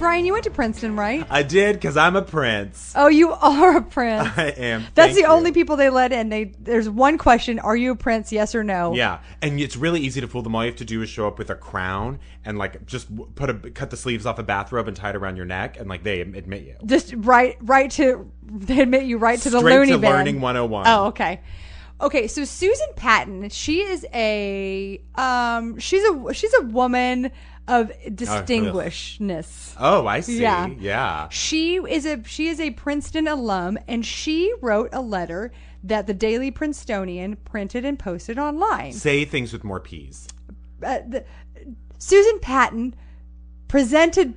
Brian, you went to Princeton, right? I did, because I'm a prince. Oh, you are a prince. I am. That's the only people they let in. There's one question: are you a prince? Yes or no? Yeah, and it's really easy to fool them. All you have to do is show up with a crown and like just cut the sleeves off a bathrobe and tie it around your neck, and like they admit you. Just they admit you right to the Straight loony to bin. Learning 101. Oh, okay. Okay, so Susan Patton, she is she's a woman of distinguishedness. Oh, I see. Yeah. She is a Princeton alum, and she wrote a letter that the Daily Princetonian printed and posted online. Say things with more P's. Susan Patton presented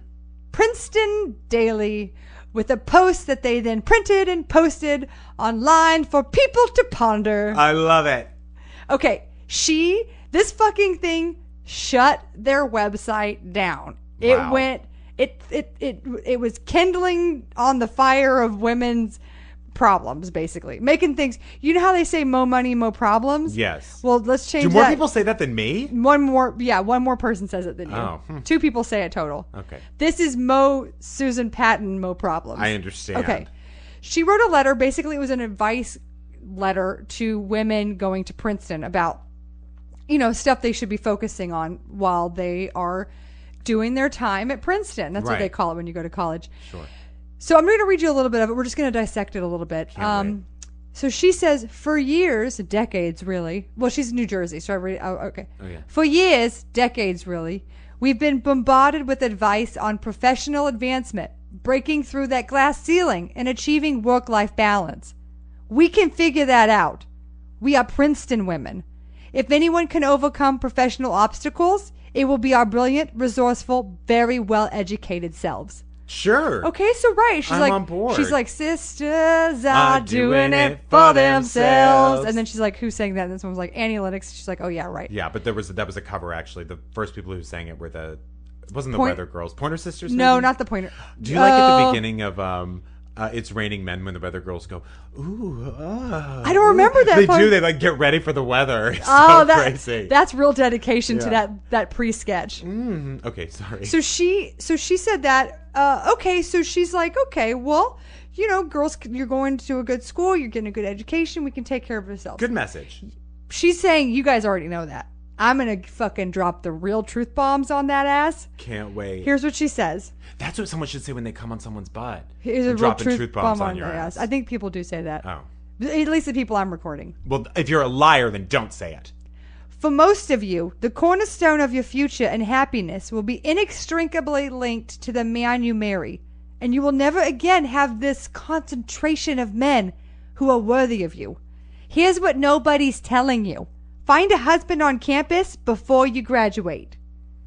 Princeton Daily with a post that they then printed and posted online for people to ponder. I love it. Okay, this fucking thing shut their website down. Wow. It was kindling on the fire of women's problems, basically. Making things, you know how they say mo money, mo problems? Yes. Well, let's change that. Do more people say that than me? One more person says it than you. Oh. 2 people say it total. Okay. This is Susan Patton, mo problems. I understand. Okay. She wrote a letter, basically it was an advice letter to women going to Princeton about, stuff they should be focusing on while they are doing their time at Princeton. That's what they call it when you go to college. Sure. So I'm going to read you a little bit of it. We're just going to dissect it a little bit. Can't wait. So she says, for years, decades really. Well, she's in New Jersey, so I read. Oh, okay. Oh, yeah. For years, decades really, we've been bombarded with advice on professional advancement, breaking through that glass ceiling, and achieving work-life balance. We can figure that out. We are Princeton women. If anyone can overcome professional obstacles, it will be our brilliant, resourceful, very well-educated selves. Sure. Okay, so she's I'm on board. She's like, sisters are doing it for themselves. And then she's like, who sang that? And this one was like, Annie Lennox. She's like, oh yeah, right. Yeah, but that was a cover actually. The first people who sang it were it wasn't the Weather Girls, Pointer Sisters. No, maybe? not the Pointer. Do you like at the beginning of It's Raining Men when the Weather Girls go, ooh, I don't remember that They part. do. They like get ready for the weather. It's so crazy. That's real dedication to that pre-sketch. Okay, sorry. So she said that. Okay, so she's like, okay, well, girls, you're going to a good school, you're getting a good education, we can take care of ourselves. Good message. She's saying, you guys already know that. I'm going to fucking drop the real truth bombs on that ass. Can't wait. Here's what she says. That's what someone should say when they come on someone's butt. Here's a real dropping truth bombs bomb on your ass. I think people do say that. Oh. At least the people I'm recording. Well, if you're a liar, then don't say it. For most of you, the cornerstone of your future and happiness will be inextricably linked to the man you marry, and you will never again have this concentration of men who are worthy of you. Here's what nobody's telling you. Find a husband on campus before you graduate.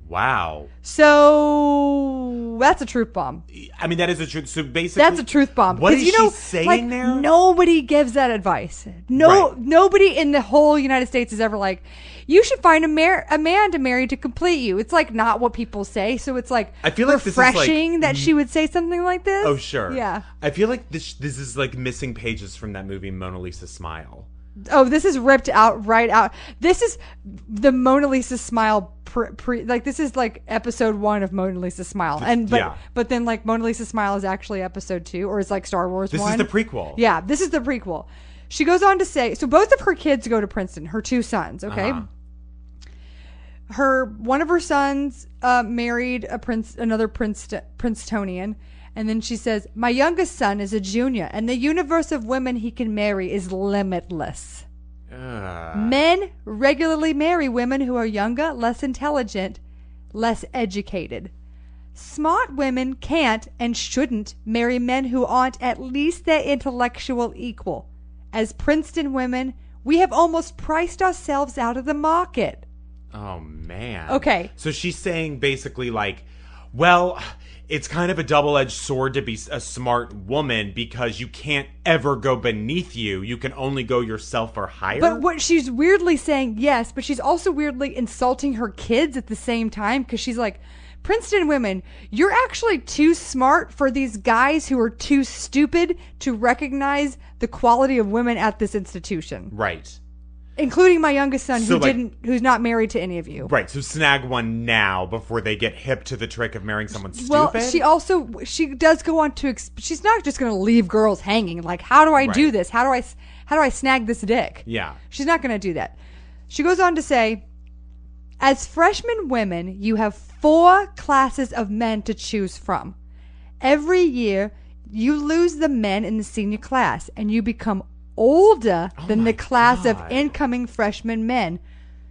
Wow. So that's a truth bomb. I mean, that is a truth. So basically, that's a truth bomb. What is she saying there? Nobody gives that advice. Nobody in the whole United States is ever like, you should find a man to marry to complete you. It's like not what people say. So it's like I feel like refreshing that she would say something like this. Oh, sure. Yeah. I feel like this is like missing pages from that movie Mona Lisa Smile. Oh, this is ripped out right out. This is the Mona Lisa Smile like this is like episode 1 of Mona Lisa Smile, but then like Mona Lisa Smile is actually episode 2, or it's like Star Wars 1. This is the prequel. Yeah, this is the prequel. She goes on to say, so both of her kids go to Princeton, her 2 sons. Okay, one of her sons married another Princetonian. And then she says, my youngest son is a junior, and the universe of women he can marry is limitless. Men regularly marry women who are younger, less intelligent, less educated. Smart women can't and shouldn't marry men who aren't at least their intellectual equal. As Princeton women, we have almost priced ourselves out of the market. Oh, man. Okay. So she's saying basically like, well, it's kind of a double-edged sword to be a smart woman because you can't ever go beneath you. You can only go yourself or higher. But what she's weirdly saying, yes, but she's also weirdly insulting her kids at the same time because she's like, Princeton women, you're actually too smart for these guys who are too stupid to recognize the quality of women at this institution. Right. Including my youngest son, So, who's not married to any of you. Right, so snag one now before they get hip to the trick of marrying someone stupid. Well, she does go on to. She's not just going to leave girls hanging. Like, how do I do this? How do I snag this dick? Yeah. She's not going to do that. She goes on to say, as freshman women, you have 4 classes of men to choose from. Every year, you lose the men in the senior class, and you become older than the class of incoming freshman men.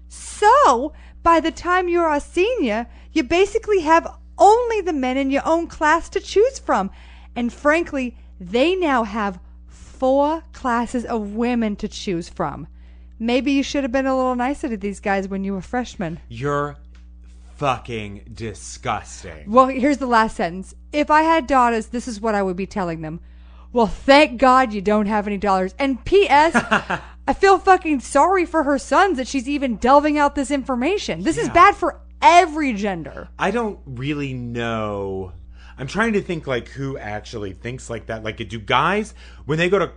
So, by the time you're a senior, you basically have only the men in your own class to choose from. And frankly, they now have 4 classes of women to choose from. Maybe you should have been a little nicer to these guys when you were freshmen. You're fucking disgusting. Well, here's the last sentence. If I had daughters, this is what I would be telling them. Well, thank God you don't have any dollars. And P.S., I feel fucking sorry for her sons that she's even delving out this information. This is bad for every gender. I don't really know. I'm trying to think, like, who actually thinks like that. Like, do guys, when they go to...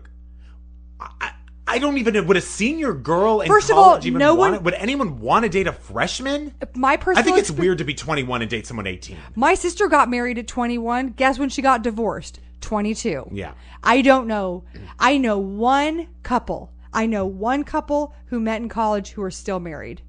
I don't even know. Would a senior girl in First college of all, even want it? Would anyone want to date a freshman? My personal I think it's weird to be 21 and date someone 18. My sister got married at 21. Guess when she got divorced? 22. Yeah. I don't know. I know one couple. Who met in college who are still married.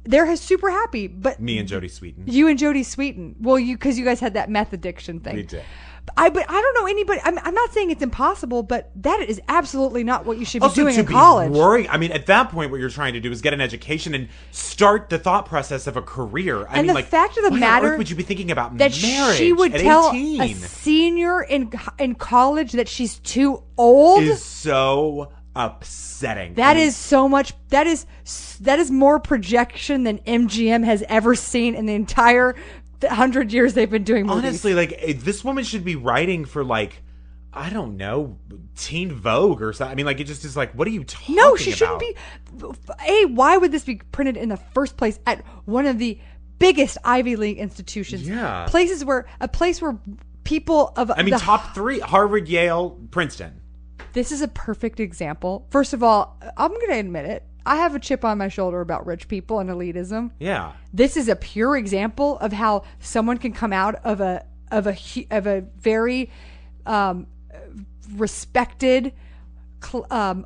They're super happy, but Me and Jodie Sweetin. You and Jodie Sweetin. Well, because you guys had that meth addiction thing. We did. But I don't know anybody. I'm not saying it's impossible, but that is absolutely not what you should be Also, doing to in be college. worrying, I mean, at that point, what you're trying to do is get an education and start the thought process of a career. I And mean, the like, fact of the why on matter earth would you be thinking about that marriage she would at tell 18? a senior in college that she's too old Is so upsetting. That is so much. That is more projection than MGM has ever seen in the entire 100 years they've been doing movies. Honestly, like, this woman should be writing for, like, I don't know, Teen Vogue or something. I mean, like, it just is like, what are you talking about? No, she shouldn't be. Why would this be printed in the first place at one of the biggest Ivy League institutions? Yeah. A place where people of top 3, Harvard, Yale, Princeton. This is a perfect example. First of all, I'm going to admit it. I have a chip on my shoulder about rich people and elitism. Yeah. This is a pure example of how someone can come out of a very respected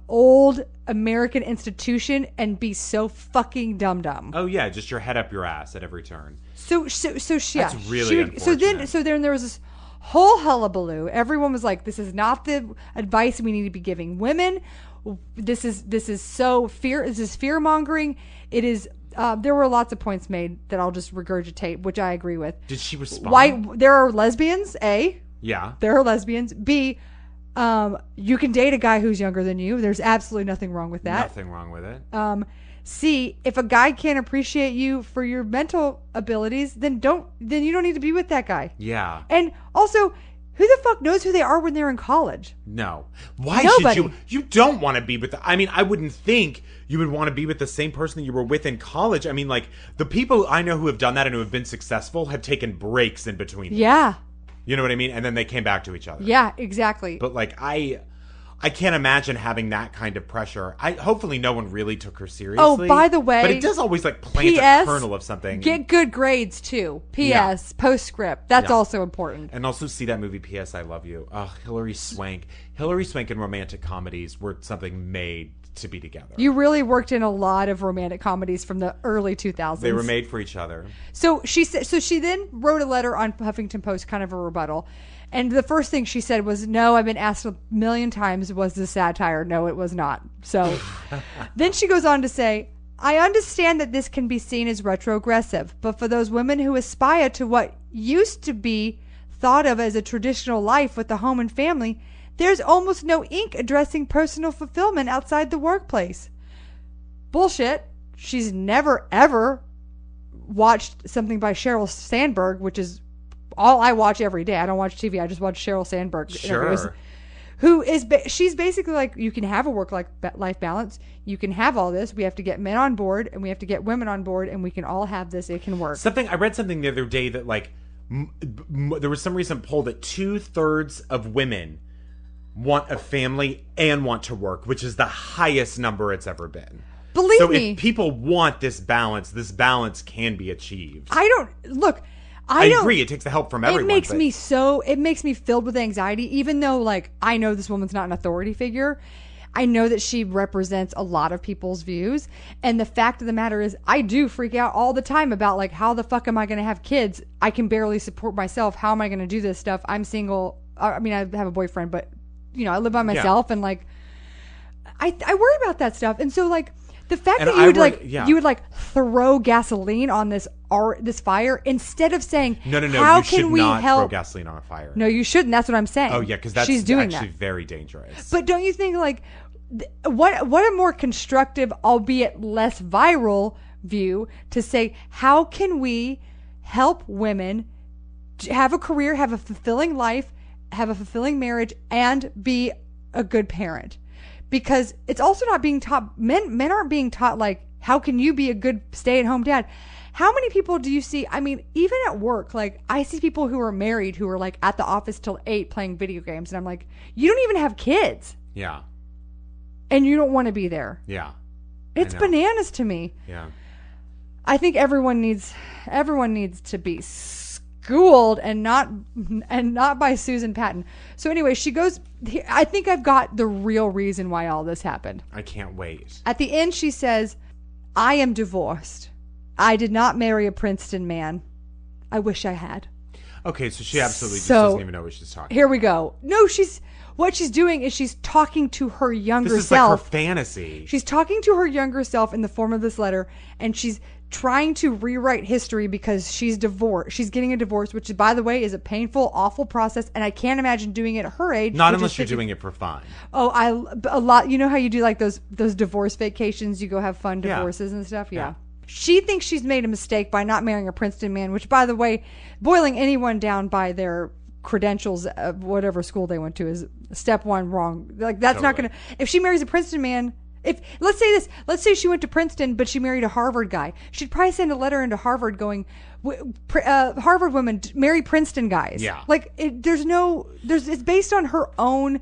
old American institution and be so fucking dumb. Oh yeah, just your head up your ass at every turn. So she. That's really unfortunate. So then there was this whole hullabaloo. Everyone was like, "This is not the advice we need to be giving women. This is so fear. This is fear mongering. It is." There were lots of points made that I'll just regurgitate, which I agree with. Did she respond? Why there are lesbians? A. Yeah. There are lesbians. B. You can date a guy who's younger than you. There's absolutely nothing wrong with that. Nothing wrong with it. C, if a guy can't appreciate you for your mental abilities, then you don't need to be with that guy. Yeah. And also, who the fuck knows who they are when they're in college? No. Why Nobody. should you? You don't want to be with I mean, I wouldn't think you would want to be with the same person that you were with in college. I mean, like, the people I know who have done that and who have been successful have taken breaks in between. Yeah. You know what I mean? And then they came back to each other. Yeah, exactly. But like I can't imagine having that kind of pressure. Hopefully no one really took her seriously. Oh, by the way, but it does always like plant PS, a kernel of something. Get good grades too. P.S. Postscript. That's also important. And also see that movie P.S. I Love You. Hilary Swank. Hilary Swank in romantic comedies were something made to be together. You really worked in a lot of romantic comedies from the early 2000s. They were made for each other. So she then wrote a letter on Huffington Post, kind of a rebuttal. And the first thing she said was, "No, I've been asked a million times, was this satire?" No, it was not. So then she goes on to say, "I understand that this can be seen as retrogressive, but for those women who aspire to what used to be thought of as a traditional life with the home and family, there's almost no ink addressing personal fulfillment outside the workplace." Bullshit. She's never, ever watched something by Sheryl Sandberg, which is all I watch every day. I don't watch TV. I just watch Sheryl Sandberg interviews. Sure. Who is she's basically like, you can have a work-life balance. You can have all this. We have to get men on board and we have to get women on board and we can all have this. It can work. I read something the other day that like there was some recent poll that 2/3 of women want a family and want to work, which is the highest number it's ever been. believe So me. if people want this balance can be achieved. I don't look. I don't, agree. It takes the help from everyone. It makes me filled with anxiety, even though like I know this woman's not an authority figure. I know that she represents a lot of people's views. And the fact of the matter is I do freak out all the time about like, how the fuck am I going to have kids? I can barely support myself. How am I going to do this stuff? I'm single. I mean, I have a boyfriend, but you know, I live by myself and like, I worry about that stuff. And so like, the fact that you would like throw gasoline on this fire instead of saying no, how you can should we not help? throw gasoline on a fire. No, you shouldn't. That's what I'm saying. Oh yeah, because that's she's doing actually that. very dangerous. But don't you think like what a more constructive, albeit less viral view to say how can we help women have a career, have a fulfilling life, have a fulfilling marriage, and be a good parent? Because it's also not being taught. Men aren't being taught like, how can you be a good stay-at-home dad? How many people do you see? I mean, even at work, like I see people who are married who are like at the office till 8 playing video games, and I'm like, you don't even have kids, Yeah. and you don't want to be there. Yeah. It's bananas to me. Yeah. I think everyone needs to be schooled and not by Susan Patton. So anyway, she goes. I think I've got the real reason why all this happened. I can't wait. At the end, she says, "I am divorced. I did not marry a Princeton man. I wish I had." Okay, so she absolutely just doesn't even know what she's talking. Here we go. No, what she's doing is she's talking to her younger This is self. like her fantasy. She's talking to her younger self in the form of this letter, and she's trying to rewrite history because she's divorced. She's getting a divorce, which, by the way, is a painful, awful process, and I can't imagine doing it at her age. Not unless you're doing it for fun. Oh, a lot. You know how you do like those divorce vacations? You go have fun divorces and stuff. Yeah. She thinks she's made a mistake by not marrying a Princeton man, which, by the way, boiling anyone down by their credentials of whatever school they went to is step one wrong. Like that's not going to. If she marries a Princeton man. If let's say she went to Princeton, but she married a Harvard guy, she'd probably send a letter into Harvard going, Harvard women marry Princeton guys. Yeah. Like it's based on her own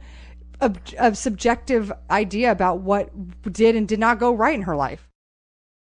subjective idea about what did and did not go right in her life.